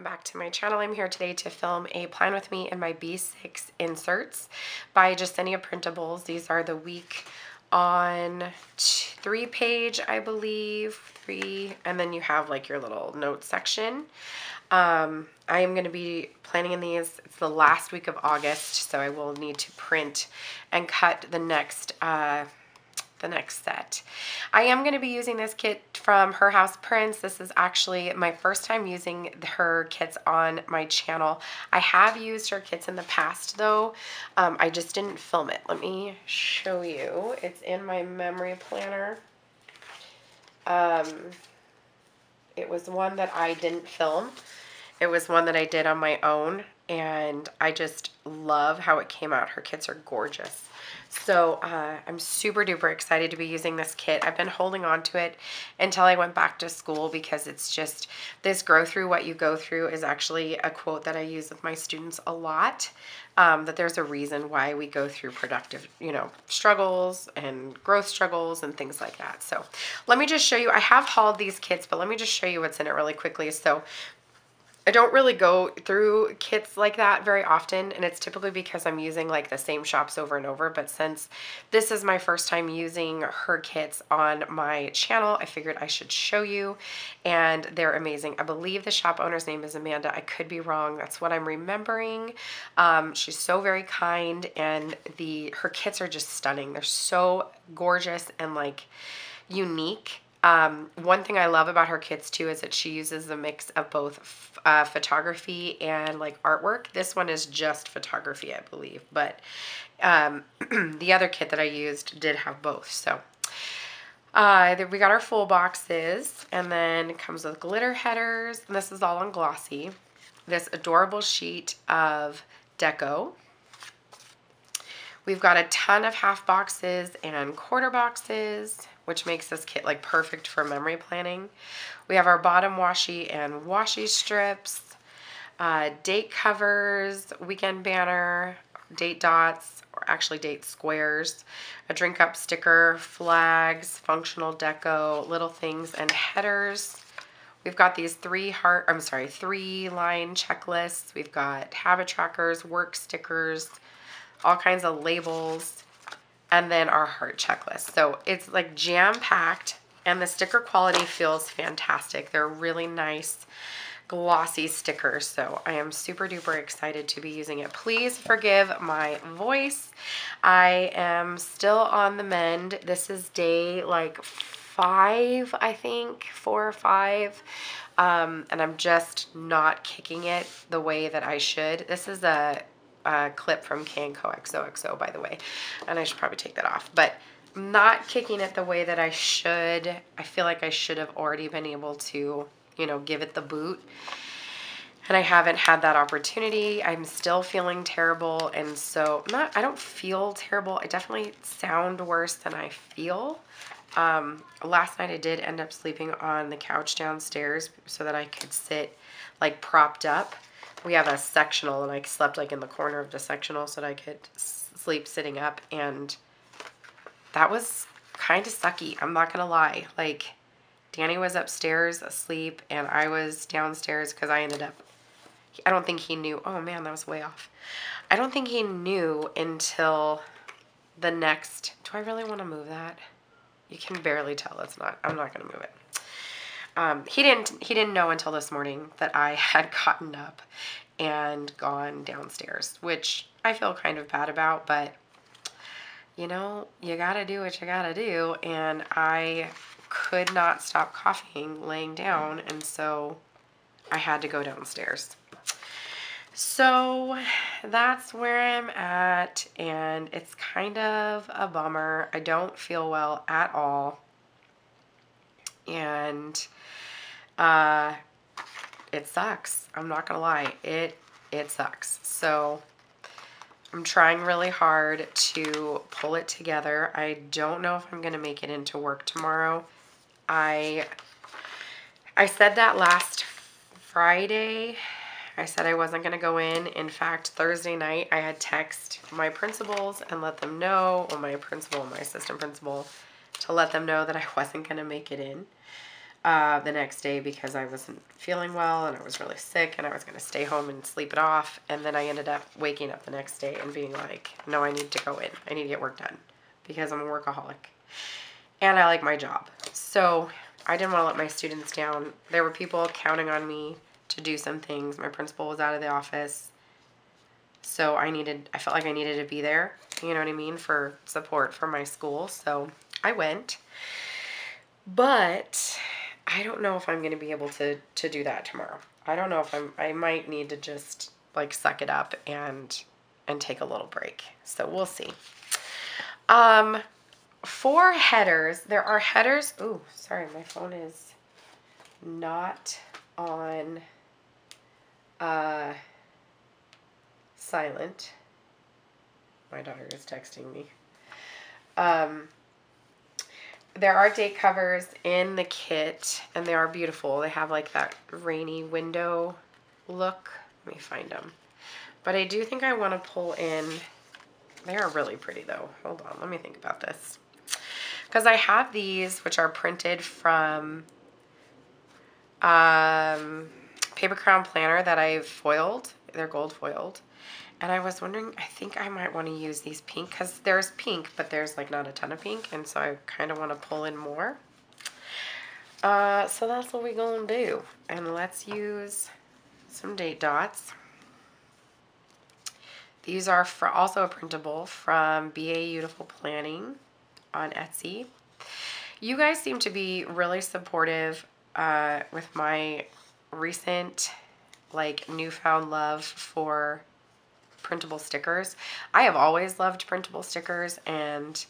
welcome back to my channel. I'm here today to film a plan with me and my B6 inserts by Justenia Printables. These are the week on 3 page, I believe, 3, and then you have like your little note section. I am going to be planning in these. It's the last week of August, so I will need to print and cut the next set. I am going to be using this kit from Her Haus Prints. This is actually my first time using her kits on my channel. I have used her kits in the past though. I just didn't film it. Let me show you. It's in my memory planner. It was one that I didn't film. It was one that I did on my own, and I just love how it came out. Her kits are gorgeous. So I'm super duper excited to be using this kit. I've been holding on to it until I went back to school because it's just, this grow through what you go through is actually a quote that I use with my students a lot, that there's a reason why we go through productive, struggles and growth struggles and things like that. So let me just show you, I have hauled these kits, but let me just show you what's in it really quickly. So I don't really go through kits like that very often, and it's typically because I'm using like the same shops over and over, but since this is my first time using her kits on my channel, I figured I should show you, and they're amazing. I believe the shop owner's name is Amanda. I could be wrong. That's what I'm remembering. She's so very kind, and her kits are just stunning. They're so gorgeous and like unique. One thing I love about her kits too is that she uses a mix of both photography and like artwork. This one is just photography, I believe, but the other kit that I used did have both. So we got our full boxes, and then it comes with glitter headers, and this is all on glossy. This adorable sheet of deco. We've got a ton of half boxes and quarter boxes, which makes this kit like perfect for memory planning. We have our bottom washi and washi strips, date covers, weekend banner, date dots, or actually date squares, a drink up sticker, flags, functional deco, little things, and headers. We've got these 3 line checklists. We've got habit trackers, work stickers, all kinds of labels, and then our heart checklist. So it's like jam-packed, and the sticker quality feels fantastic. They're really nice glossy stickers, so I am super duper excited to be using it. Please forgive my voice. I am still on the mend. This is day like 5, I think, 4 or 5. And I'm just not kicking it the way that I should. This is a clip from XOXO, by the way, and I should probably take that off, but not kicking it the way that I should. I feel like I should have already been able to, give it the boot, and I haven't had that opportunity. I'm still feeling terrible, and so I don't feel terrible. I definitely sound worse than I feel. Last night I did end up sleeping on the couch downstairs so that I could sit like propped up. We have a sectional, and I slept like in the corner of the sectional so that I could sleep sitting up, and that was kind of sucky. I'm not gonna lie. Like, Danny was upstairs asleep, and I was downstairs because I ended up, I don't think he knew. Oh man, that was way off. I don't think he knew until the next, do I really want to move that? You can barely tell it's not, I'm not gonna move it. He didn't know until this morning that I had gotten up and gone downstairs, which I feel kind of bad about, but you gotta do what you gotta do, and I could not stop coughing laying down, and so I had to go downstairs. So that's where I'm at, and it's kind of a bummer. I don't feel well at all, and it sucks. I'm not gonna lie, it sucks. So I'm trying really hard to pull it together. I don't know if I'm gonna make it into work tomorrow. I said that last Friday. I said I wasn't gonna go in. In fact, Thursday night I had text my principals and let them know, or my principal and my assistant principal, to let them know that I wasn't gonna make it in. the next day because I wasn't feeling well and I was really sick and I was going to stay home and sleep it off. And then I ended up waking up the next day and being like, no, I need to go in. I need to get work done because I'm a workaholic and I like my job. So I didn't want to let my students down. There were people counting on me to do some things. My principal was out of the office. So I felt like I needed to be there, you know what I mean, for support for my school. So I went, but I don't know if I'm going to be able to do that tomorrow. I don't know if I might need to just like suck it up and take a little break. So we'll see. For headers, there are headers. Ooh, sorry, my phone is not on silent. My daughter is texting me. There are date covers in the kit, and they are beautiful. They have like that rainy window look. Let me find them. But I do think I want to pull in. They are really pretty though. Hold on, let me think about this. Because I have these, which are printed from Paper Crown Planner that I've foiled. They're gold foiled. And I was wondering, I think I might want to use these pink, because there's pink, but there's like not a ton of pink, and so I kind of want to pull in more. So that's what we're going to do. And let's use some date dots. These are also a printable from BA Beautiful Planning on Etsy. You guys seem to be really supportive with my recent like newfound love for printable stickers. I have always loved printable stickers and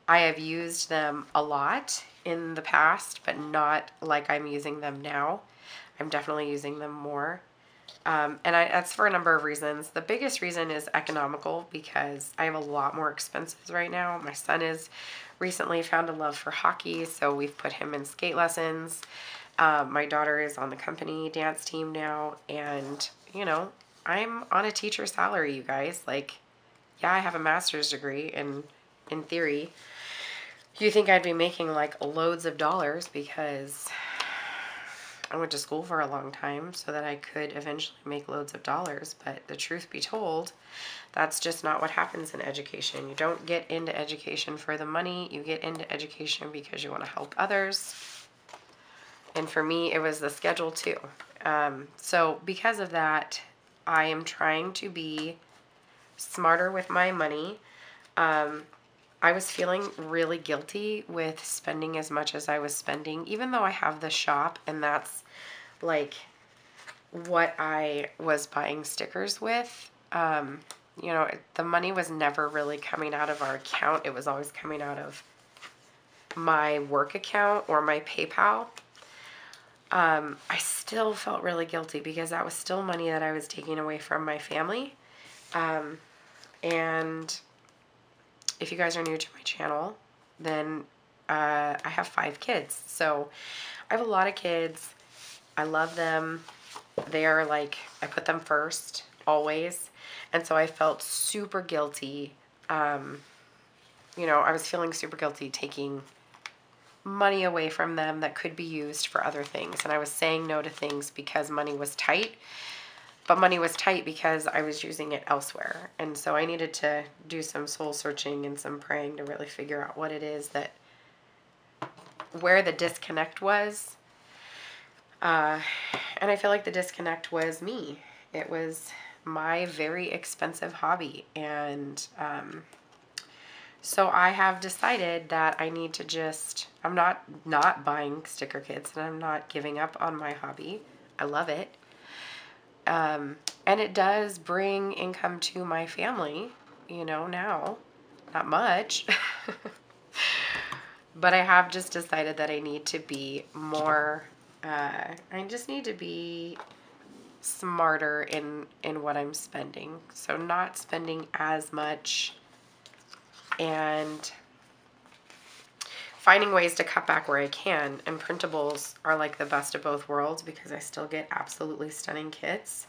I have used them a lot in the past, but not like I'm using them now. I'm definitely using them more. And that's for a number of reasons. The biggest reason is economical, because I have a lot more expenses right now. My son has recently found a love for hockey, so we've put him in skate lessons. My daughter is on the company dance team now, and, you know, I'm on a teacher salary, you guys. Like, yeah, I have a master's degree, and in theory, you think I'd be making, like, loads of dollars because I went to school for a long time so that I could eventually make loads of dollars. But the truth be told, that's just not what happens in education. You don't get into education for the money. You get into education because you want to help others. And for me, it was the schedule too. So because of that, I am trying to be smarter with my money. I was feeling really guilty with spending as much as I was spending, even though I have the shop and that's like what I was buying stickers with. You know, the money was never really coming out of our account. It was always coming out of my work account or my PayPal. I still felt really guilty because that was still money that I was taking away from my family. And if you guys are new to my channel, then I have 5 kids. So I have a lot of kids. I love them. They are like, I put them first, always. And so I felt super guilty. You know, I was feeling super guilty taking money away from them that could be used for other things. And I was saying no to things because money was tight. But money was tight because I was using it elsewhere. And so I needed to do some soul searching and some praying to really figure out what it is that, where the disconnect was. And I feel like the disconnect was me. It was my very expensive hobby. And so I have decided that I need to just, I'm not buying sticker kits and I'm not giving up on my hobby. I love it. And it does bring income to my family, you know, now. Not much. But I have just decided that I need to be more, I just need to be smarter in what I'm spending. So not spending as much and finding ways to cut back where I can. And printables are like the best of both worlds because I still get absolutely stunning kits.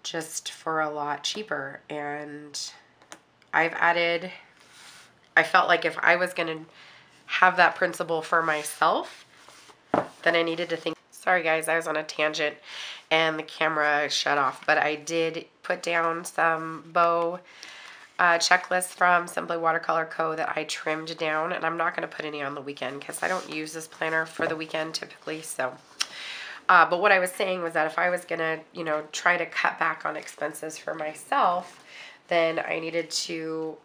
Just for a lot cheaper. And I've added, I felt like if I was going to have that principle for myself, then I needed to think. Sorry guys, I was on a tangent and the camera shut off, but I did put down some bow checklists from Simply Watercolor Co. that I trimmed down, and I'm not going to put any on the weekend because I don't use this planner for the weekend typically. So, but what I was saying was that if I was going to, you know, try to cut back on expenses for myself, then I needed to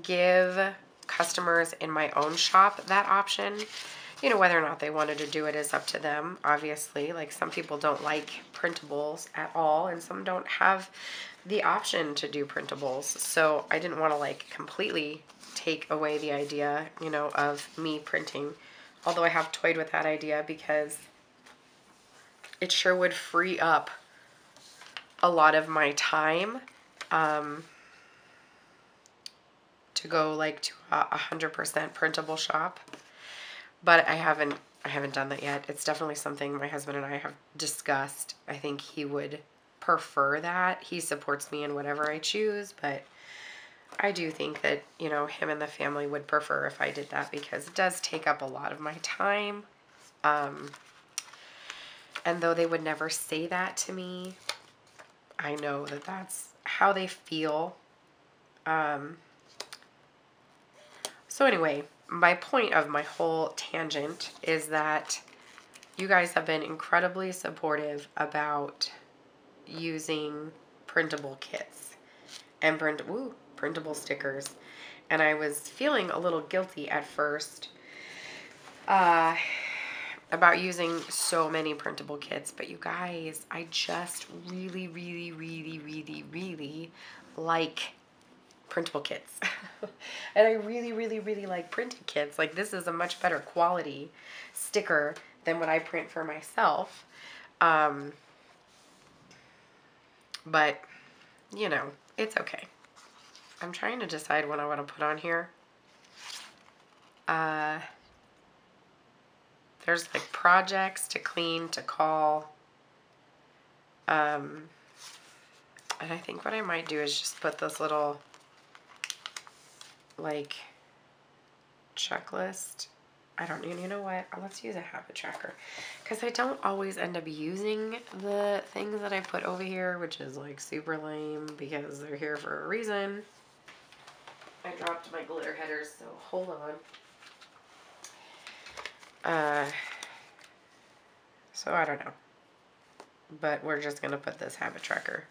give customers in my own shop that option. You know, whether or not they wanted to do it is up to them, obviously. Like, some people don't like printables at all, and some don't have the option to do printables. So I didn't want to, like, completely take away the idea, you know, of me printing. Although I have toyed with that idea because it sure would free up a lot of my time to go, like, to a 100% printable shop. But I haven't done that yet. It's definitely something my husband and I have discussed. I think he would prefer that. He supports me in whatever I choose, but I do think that, you know, him and the family would prefer if I did that because it does take up a lot of my time. And though they would never say that to me, I know that that's how they feel. So anyway, my point of my whole tangent is that you guys have been incredibly supportive about using printable kits and printable stickers. And I was feeling a little guilty at first about using so many printable kits. But you guys, I just really, really, really, really, really like printable kits. And I really, really, really like printed kits. Like, this is a much better quality sticker than what I print for myself. But, you know, it's okay. I'm trying to decide what I want to put on here. There's like projects to clean, to call. And I think what I might do is just put this little, like, checklist. I don't, you know what? Let's use a habit tracker. Because I don't always end up using the things that I put over here, which is like super lame because they're here for a reason. I dropped my glitter headers, so hold on. So I don't know. But we're just going to put this habit tracker.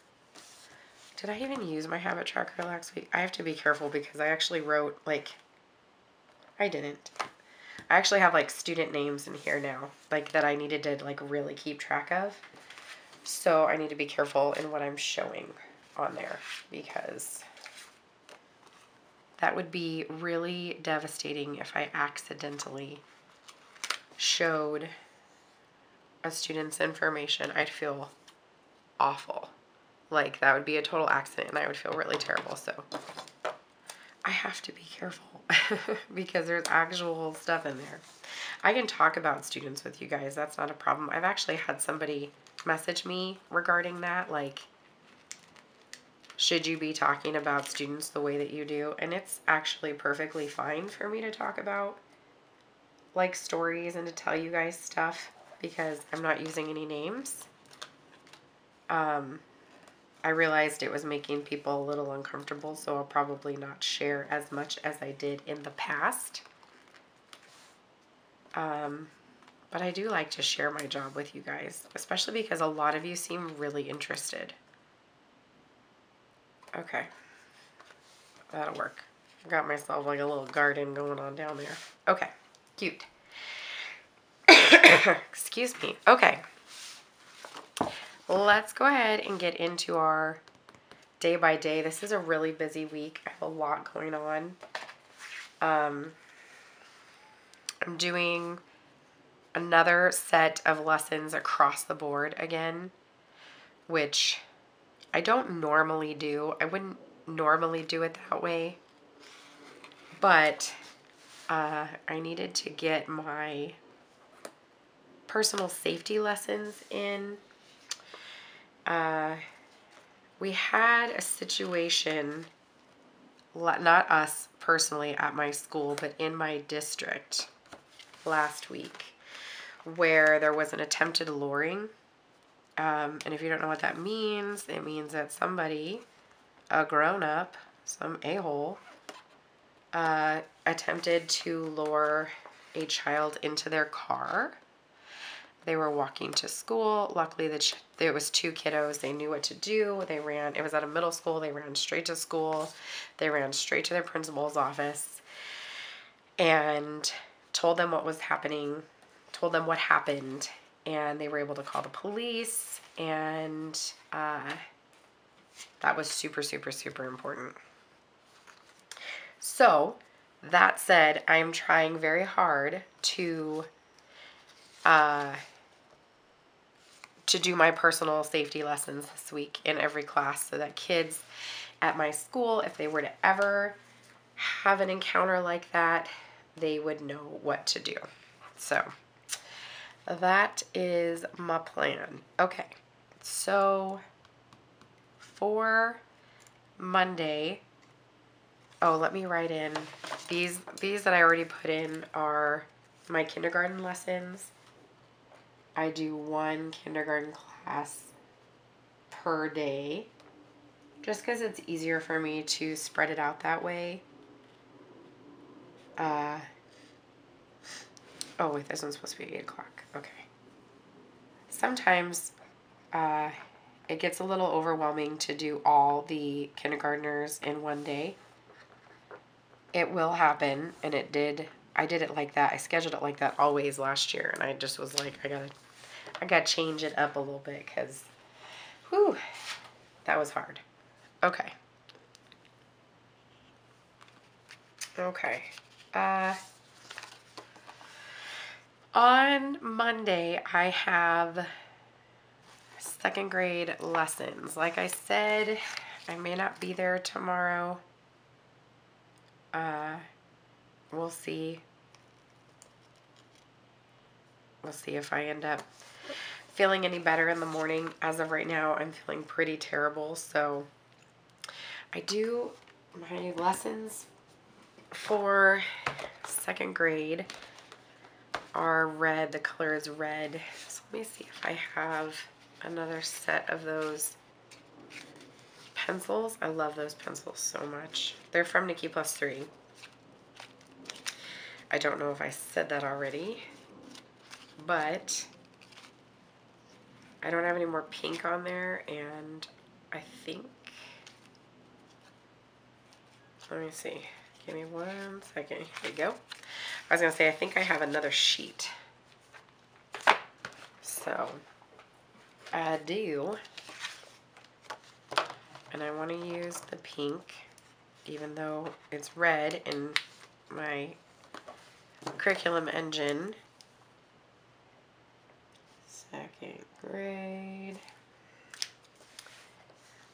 Did I even use my habit tracker last week? I have to be careful because I actually wrote, like, I didn't. I actually have, like, student names in here now, like, that I needed to, like, really keep track of. So I need to be careful in what I'm showing on there because that would be really devastating if I accidentally showed a student's information. I'd feel awful. Like, that would be a total accident and I would feel really terrible. So I have to be careful because there's actual stuff in there. I can talk about students with you guys. That's not a problem. I've actually had somebody message me regarding that. Like, should you be talking about students the way that you do? And it's actually perfectly fine for me to talk about, like, stories and to tell you guys stuff because I'm not using any names. I realized it was making people a little uncomfortable, so I'll probably not share as much as I did in the past. But I do like to share my job with you guys, especially because a lot of you seem really interested. Okay. That'll work. I got myself like a little garden going on down there. Okay. Cute. Excuse me. Okay. Let's go ahead and get into our day by day. This is a really busy week. I have a lot going on. I'm doing another set of lessons across the board again, which I don't normally do. I wouldn't normally do it that way, but I needed to get my personal safety lessons in. We had a situation not us personally at my school, but in my district last week, where there was an attempted luring. And if you don't know what that means, it means that somebody, a grown-up, some a-hole, attempted to lure a child into their car. They were walking to school. Luckily, there was 2 kiddos. They knew what to do. They ran. It was at a middle school. They ran straight to school. They ran straight to their principal's office and told them what was happening, told them what happened, and they were able to call the police, and that was super, super, super important. So, that said, I'm trying very hard to do my personal safety lessons this week in every class so that kids at my school, if they were to ever have an encounter like that, they would know what to do. So that is my plan. Okay, so for Monday, oh, let me write in, these that I already put in are my kindergarten lessons. I do 1 kindergarten class per day, just because it's easier for me to spread it out that way. Oh wait, this one's supposed to be 8 o'clock. Okay. Sometimes it gets a little overwhelming to do all the kindergartners in one day. It will happen, and it did. I did it like that. I scheduled it like that always last year, and I just was like, I gotta change it up a little bit, because, whew, that was hard. Okay. Okay. On Monday, I have 2nd grade lessons. Like I said, I may not be there tomorrow. We'll see. We'll see if I end up feeling any better in the morning. As of right now, I'm feeling pretty terrible. So I do my lessons for 2nd grade are red. The color is red. So let me see if I have another set of those pencils. I love those pencils so much. They're from Nikki Plus 3. I don't know if I said that already, but I don't have any more pink on there, and I think, let me see, give me 1 second, here we go. I was going to say, I think I have another sheet. So, I do, and I want to use the pink, even though it's red in my curriculum engine. 2nd grade.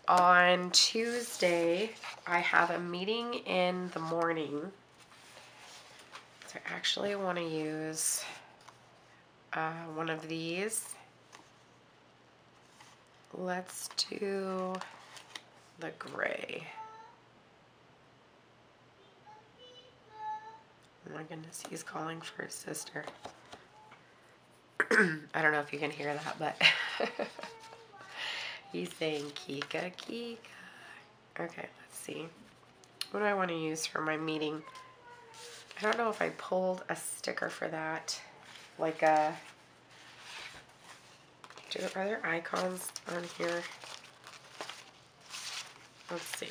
On Tuesday, I have a meeting in the morning. So I actually want to use one of these. Let's do the gray. Oh my goodness, he's calling for his sister. I don't know if you can hear that, but he's saying Kika, Kika. Okay, let's see. What do I want to use for my meeting? I don't know if I pulled a sticker for that. Like a... Are there icons on here? Let's see.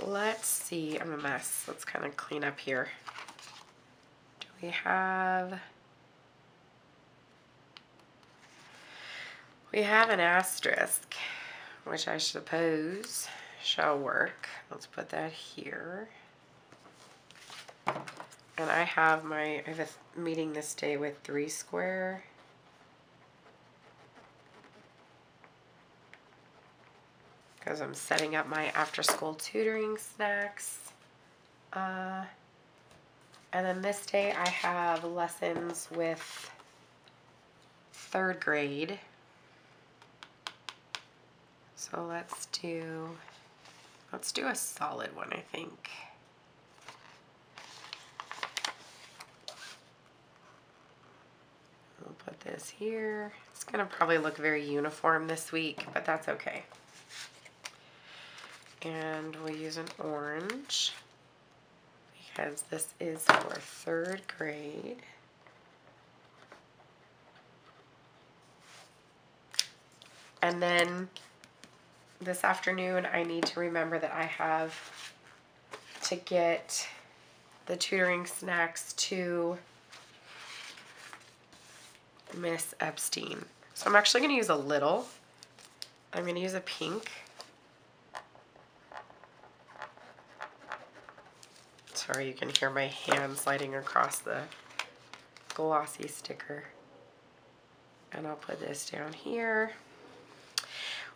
Let's see. I'm a mess. Let's kind of clean up here. Do we have... We have an asterisk, which I suppose shall work. Let's put that here. And I have a meeting this day with 3 square. Because I'm setting up my after-school tutoring snacks. And then this day I have lessons with 3rd grade. So let's do Let's do a solid one, I think. We'll put this here. It's going to probably look very uniform this week, but that's okay. And we'll use an orange because this is for 3rd grade. And then this afternoon, I need to remember that I have to get the tutoring snacks to Miss Epstein. So I'm actually going to use a little. I'm going to use a pink. Sorry, you can hear my hand sliding across the glossy sticker. And I'll put this down here.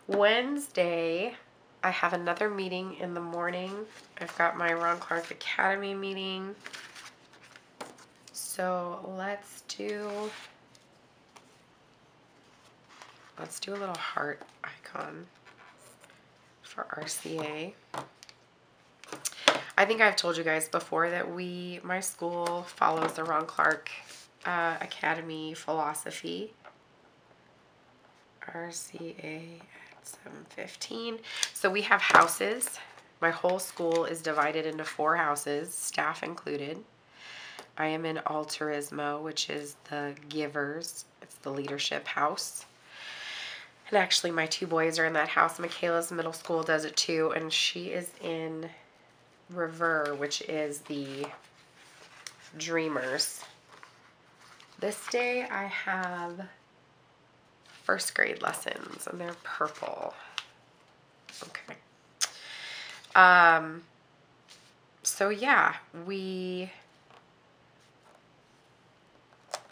Wednesday, I have another meeting in the morning. I've got my Ron Clark Academy meeting. So let's do a little heart icon for RCA. I think I've told you guys before that my school follows the Ron Clark Academy philosophy. RCA at 7:15. So we have houses. My whole school is divided into 4 houses, staff included. I am in Altruismo, which is the givers. It's the leadership house. And actually my 2 boys are in that house. Michaela's middle school does it too, and she is in Revere, which is the dreamers. This day I have 1st grade lessons, and they're purple. Okay. So yeah, we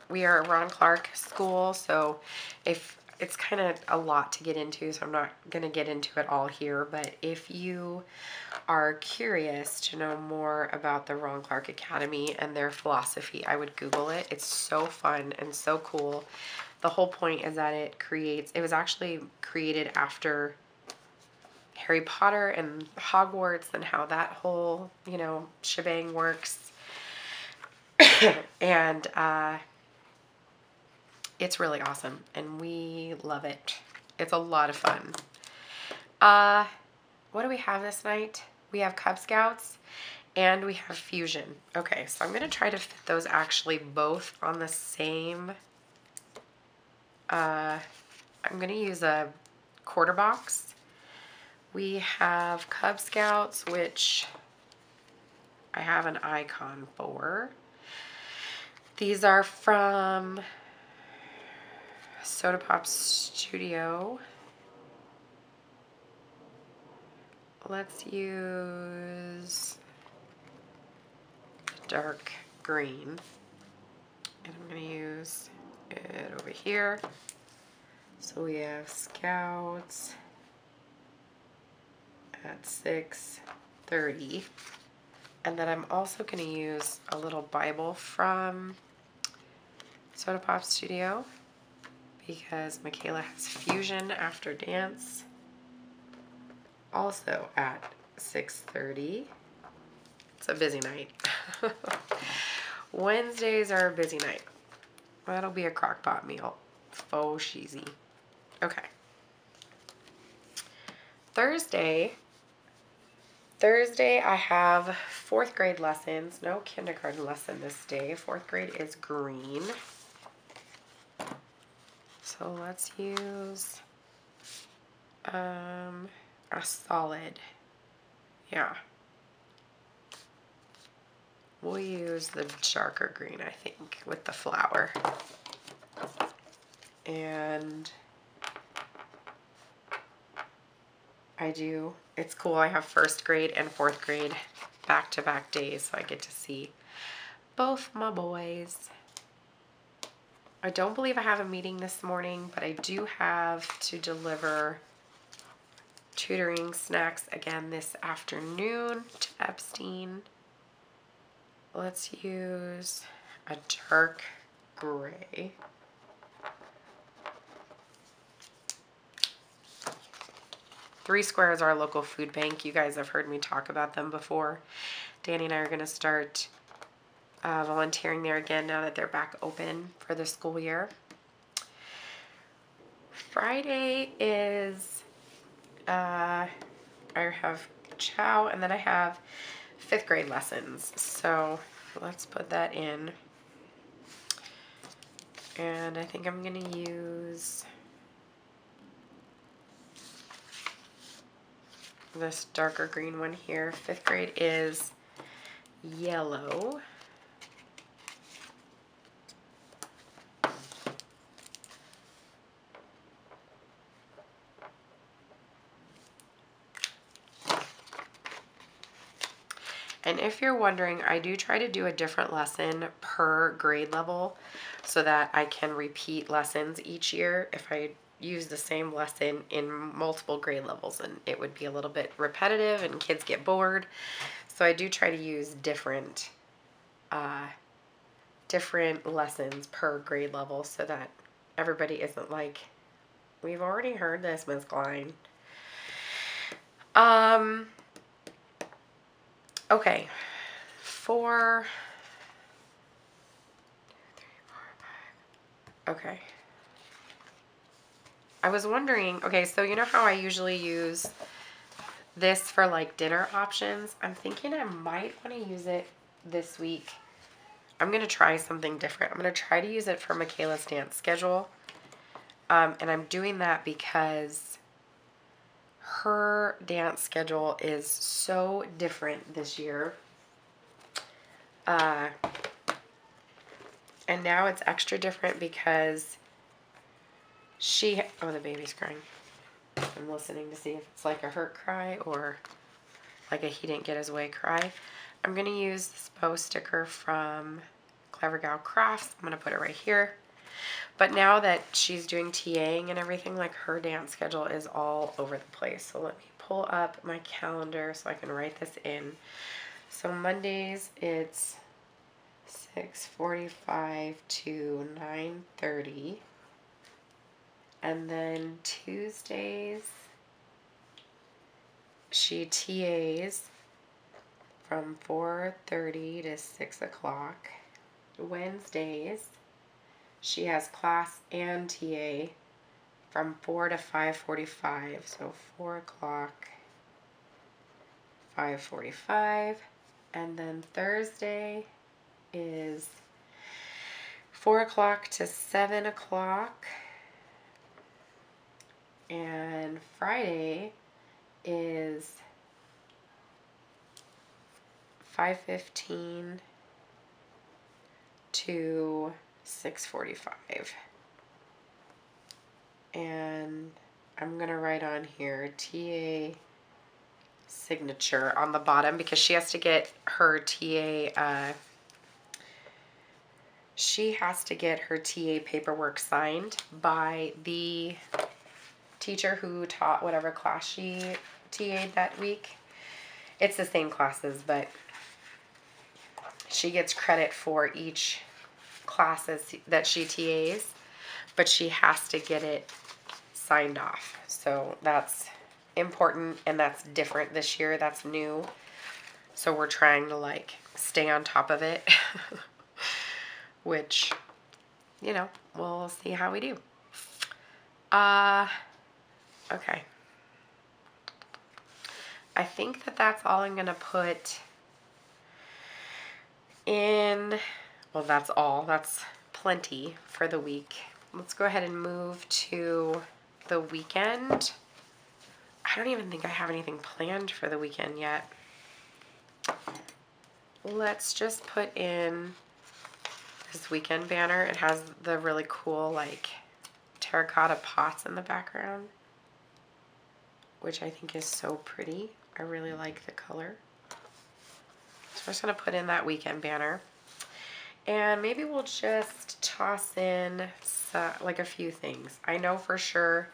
are a Ron Clark school, so if it's kind of a lot to get into, so I'm not going to get into it all here, but if you are curious to know more about the Ron Clark Academy and their philosophy, I would Google it. It's so fun and so cool. The whole point is that it was actually created after Harry Potter and Hogwarts and how that whole, shebang works. And it's really awesome, and we love it. It's a lot of fun. What do we have this night? We have Cub Scouts, and we have Fusion. Okay, so I'm going to try to fit those actually both on the same. I'm going to use a quarter box. We have Cub Scouts, which I have an icon for. These are from Soda Pop Studio. Let's use dark green. And I'm going to use it over here. So we have Scouts at 6:30. And then I'm also going to use a little Bible from Soda Pop Studio, because Michaela has Fusion after dance, also at 6:30. It's a busy night. Wednesdays are a busy night. That'll be a crock pot meal. Faux cheesy. Okay. Thursday I have 4th grade lessons. No kindergarten lesson this day. 4th grade is green. So let's use a solid. Yeah. We'll use the darker green, I think, with the flower. And it's cool. I have 1st grade and 4th grade back-to-back days, so I get to see both my boys. I don't believe I have a meeting this morning, but I do have to deliver tutoring snacks again this afternoon to Epstein. Let's use a dark gray. 3 Square is our local food bank. You guys have heard me talk about them before. Danny and I are going to start volunteering there again now that they're back open for the school year. Friday is, I have chow, and then I have 5th grade lessons. So let's put that in. And I think I'm going to use this darker green one here. 5th grade is yellow. And if you're wondering, I do try to do a different lesson per grade level so that I can repeat lessons each year. If I use the same lesson in multiple grade levels, and it would be a little bit repetitive and kids get bored. So I do try to use different lessons per grade level so that everybody isn't like, we've already heard this, Ms. Klein. Okay, 4, 2, 3, 4, 5. Okay. I was wondering, okay, so you know how I usually use this for like dinner options? I'm thinking I might want to use it this week. I'm going to try something different. I'm going to try to use it for Michaela's dance schedule. And I'm doing that because her dance schedule is so different this year. And now it's extra different because oh, the baby's crying. I'm listening to see if it's like a hurt cry or like a he didn't get his way cry. I'm going to use this bow sticker from Clever Gal Crafts. I'm going to put it right here. But now that she's doing TAing and everything, like her dance schedule is all over the place. So let me pull up my calendar so I can write this in. So Mondays, it's 6:45 to 9:30. And then Tuesdays, she TAs from 4:30 to 6 o'clock. Wednesdays, she has class and TA from 4 to 5:45. So 4 o'clock, 5:45. And then Thursday is 4 o'clock to 7 o'clock. And Friday is 5:15 to 6:45. And I'm going to write on here TA signature on the bottom because she has to get her TA paperwork signed by the teacher who taught whatever class she TA'd that week. It's the same classes, but she gets credit for each classes that she TAs, but she has to get it signed off. So that's important, and that's different this year. That's new. So we're trying to like stay on top of it, which, you know, we'll see how we do. Okay. I think that that's all I'm going to put in. Well, that's all. That's plenty for the week. Let's go ahead and move to the weekend. I don't even think I have anything planned for the weekend yet. Let's just put in this weekend banner. It has the really cool, like, terracotta pots in the background, which I think is so pretty. I really like the color. So I'm just going to put in that weekend banner. And maybe we'll just toss in like a few things. I know for sure,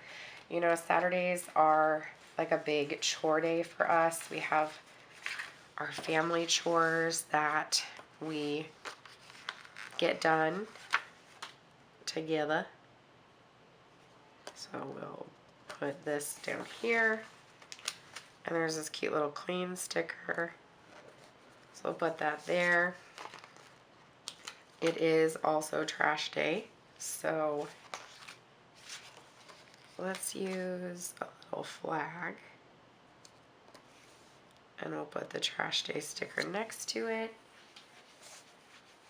you know, Saturdays are like a big chore day for us. We have our family chores that we get done together. So we'll put this down here. And there's this cute little clean sticker. So we'll put that there. It is also trash day, so let's use a little flag. And we'll put the trash day sticker next to it.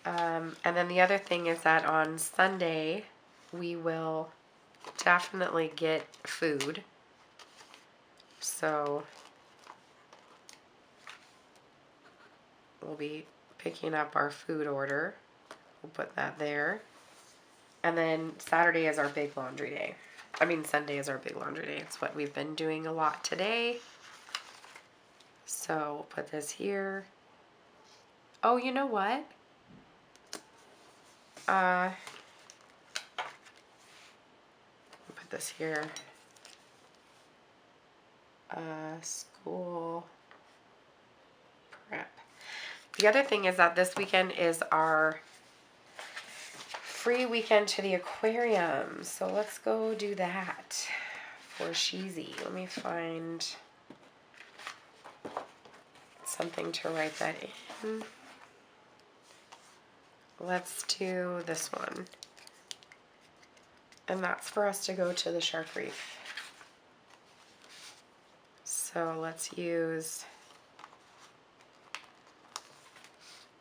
And then the other thing is that on Sunday, we will definitely get food. So we'll be picking up our food order. We'll put that there. And then Saturday is our big laundry day. I mean, Sunday is our big laundry day. It's what we've been doing a lot today. So we'll put this here. Oh, you know what? Put this here. School prep. The other thing is that this weekend is our free weekend to the aquarium. So let's go do that for Sheezy. Let me find something to write that in. Let's do this one. And that's for us to go to the shark reef. So let's use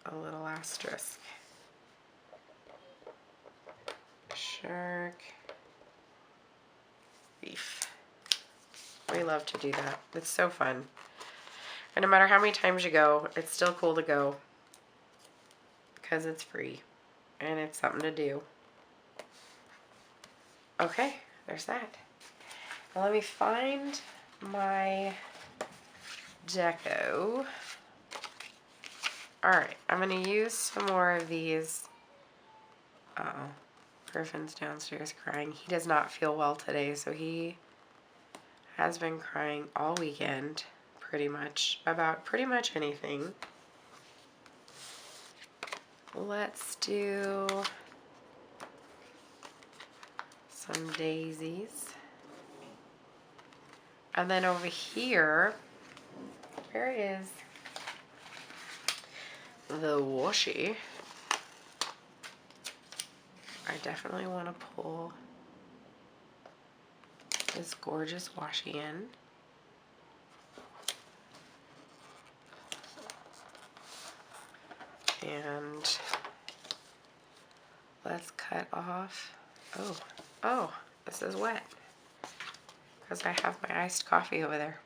a little asterisk. Shark reef. We love to do that. It's so fun. And no matter how many times you go, it's still cool to go because it's free and it's something to do. Okay, there's that. Now let me find my deco. Alright, I'm going to use some more of these. Uh-oh. Griffin's downstairs crying. He does not feel well today, so he has been crying all weekend, pretty much, about pretty much anything. Let's do some daisies. And then over here, where is the washi? I definitely want to pull this gorgeous washi in. And let's cut off. Oh, this is wet because I have my iced coffee over there.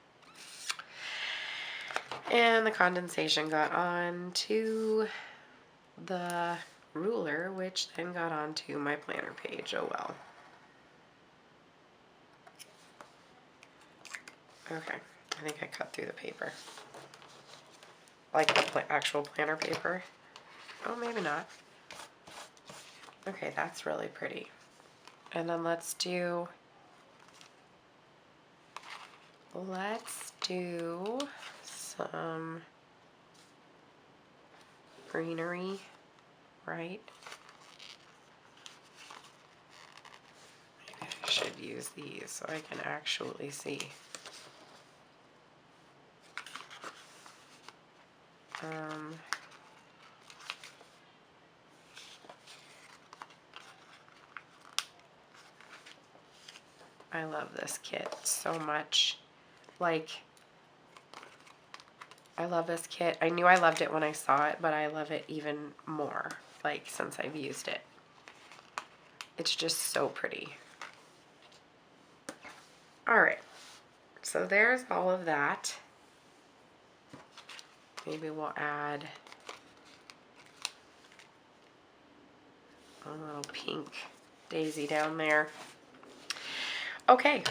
And the condensation got onto the ruler, which then got onto my planner page. Oh well. Okay, I think I cut through the paper. Like the actual planner paper. Oh, maybe not. Okay, that's really pretty. And then let's do some greenery, right? Maybe I should use these so I can actually see. I love this kit so much. Like, I love this kit. I knew I loved it when I saw it, but I love it even more, like, since I've used it. It's just so pretty. Alright, so there's all of that. Maybe we'll add a little pink daisy down there. Okay,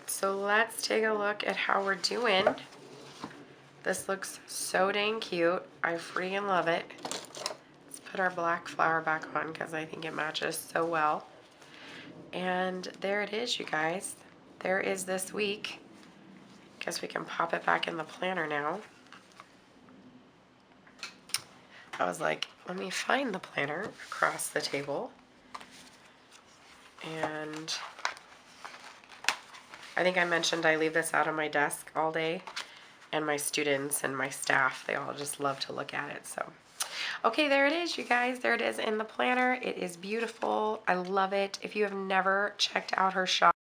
so let's take a look at how we're doing. This looks so dang cute. I freaking love it. Let's put our black flower back on because I think it matches so well. And there it is, you guys. There is this week. Guess we can pop it back in the planner now. I was like, let me find the planner across the table. And I think I mentioned I leave this out on my desk all day, and my students and my staff, they all just love to look at it. So, okay, there it is, you guys. There it is in the planner. It is beautiful. I love it. If you have never checked out her shop,